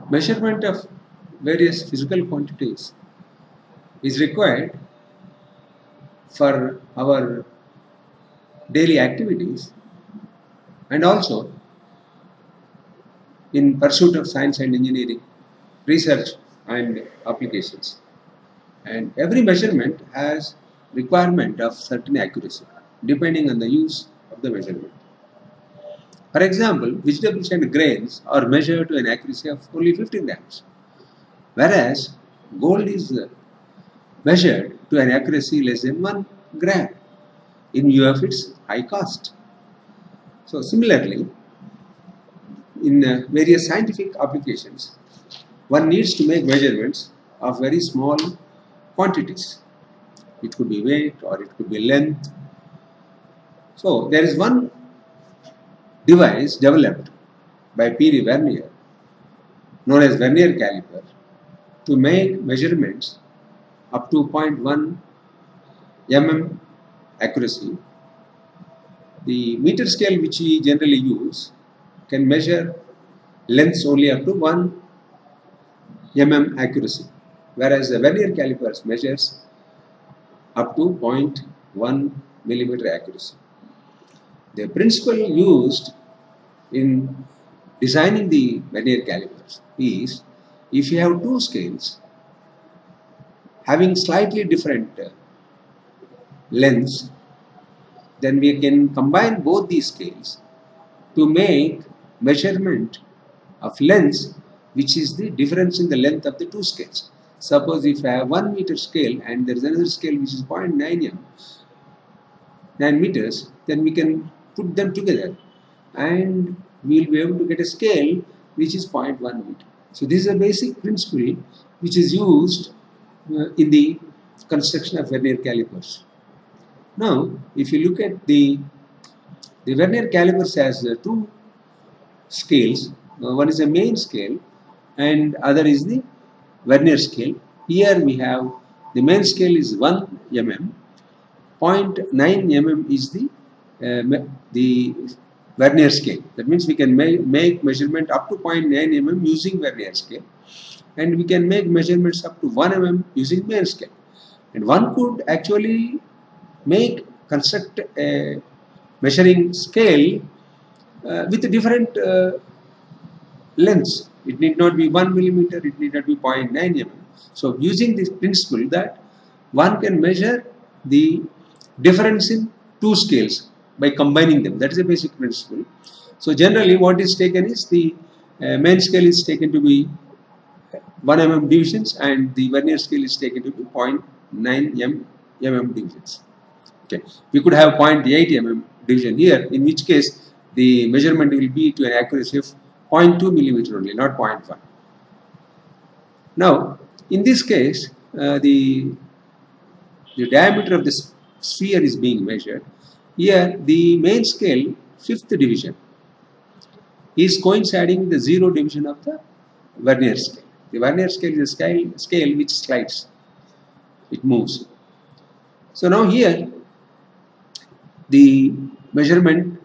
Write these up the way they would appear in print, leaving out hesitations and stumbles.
Measurement of various physical quantities is required for our daily activities and also in pursuit of science and engineering, research and applications. And every measurement has requirement of certain accuracy depending on the use of the measurement. For example, vegetables and grains are measured to an accuracy of only 15 grams, whereas gold is measured to an accuracy less than 1 gram in view of its high cost. So similarly, in various scientific applications, one needs to make measurements of very small quantities. It could be weight or it could be length. So there is one device developed by Pierre Vernier known as vernier caliper to make measurements up to 0.1 mm accuracy. The meter scale which we generally use can measure lengths only up to 1 mm accuracy, whereas the vernier calipers measures up to 0.1 millimeter accuracy. The principle used in designing the vernier calipers is if you have two scales having slightly different lengths, then we can combine both these scales to make measurement of lengths which is the difference in the length of the two scales. Suppose if I have 1 meter scale and there is another scale which is 0.9 meters, then we can put them together and we will be able to get a scale which is 0.1 meter. So this is a basic principle which is used in the construction of vernier calipers. Now, if you look at the vernier calipers has two scales. One is a main scale and other is the vernier scale. Here we have the main scale is 1 mm, 0.9 mm is the vernier scale. That means we can make measurement up to 0.9 mm using vernier scale, and we can make measurements up to 1 mm using main scale. And one could actually construct a measuring scale with different lengths. It need not be 1 millimeter, it need not be 0.9 mm. So using this principle that one can measure the difference in two scales by combining them. That is a basic principle. So generally what is taken is the main scale is taken to be 1 mm divisions and the vernier scale is taken to be 0.9 mm divisions. Okay. We could have 0.8 mm division here, in which case the measurement will be to an accuracy of 0.2 millimeter only, not 0.1. Now, in this case, the diameter of the sphere is being measured. Here, the main scale, 5th division, is coinciding with the 0 division of the vernier scale. The vernier scale is a scale which slides, it moves. So now here, the measurement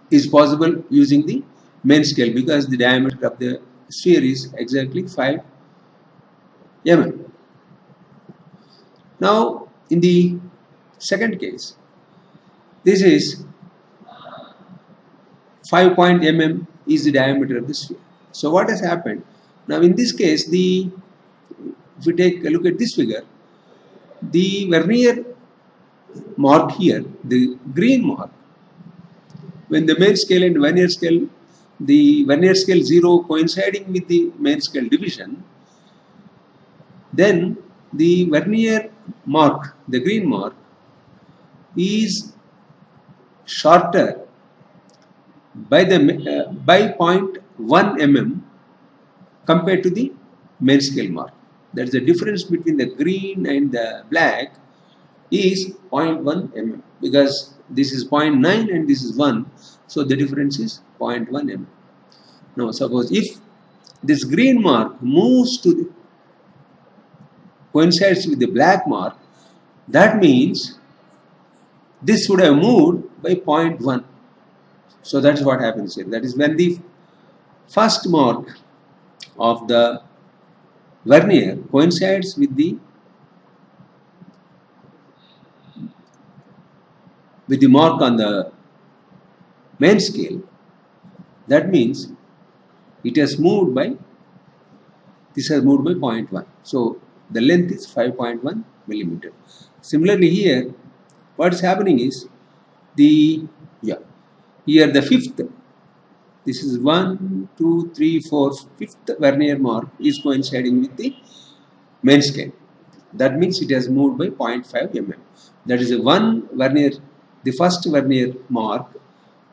is possible using the main scale because the diameter of the sphere is exactly 5 mm. Now, in the second case, this is 5 mm is the diameter of the sphere. So what has happened? Now in this case, if we take a look at this figure, the vernier mark here, the green mark, when the main scale and vernier scale, the vernier scale 0 coinciding with the main scale division, then the vernier mark, the green mark, is shorter by 0.1 mm compared to the main scale mark. That is the difference between the green and the black is 0.1 mm because this is 0.9 and this is 1, so the difference is 0.1 mm. Now suppose if this green mark moves to the coincides with the black mark, that means this would have moved by 0.1. So that's what happens here. That is when the first mark of the vernier coincides with the mark on the main scale, that means it has moved by, this has moved by 0.1. So the length is 5.1 millimeter. Similarly here, what is happening is here the fifth, this is 1, 2, 3, 4, fifth vernier mark is coinciding with the main scale. That means it has moved by 0.5 mm. That is one vernier, the first vernier mark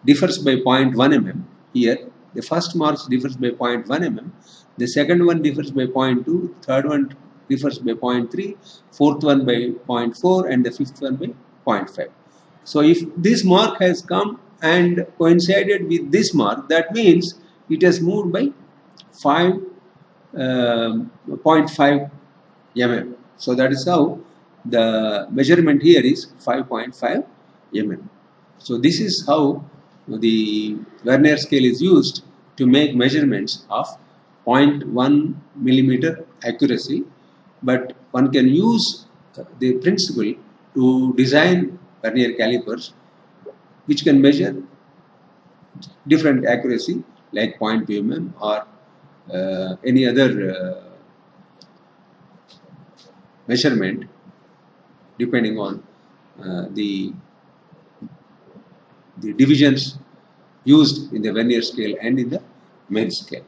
differs by 0.1 mm. Here the first mark differs by 0.1 mm, the second one differs by 0.2, third one differs by 0.3, fourth one by 0.4, and the fifth one by 0.5. So if this mark has come and coincided with this mark, that means it has moved by 0.5 mm. So that is how the measurement here is 5.5 mm. So this is how the vernier scale is used to make measurements of 0.1 millimeter accuracy, but one can use the principle to design vernier calipers which can measure different accuracy like 0.2 mm or any other measurement depending on the divisions used in the vernier scale and in the main scale.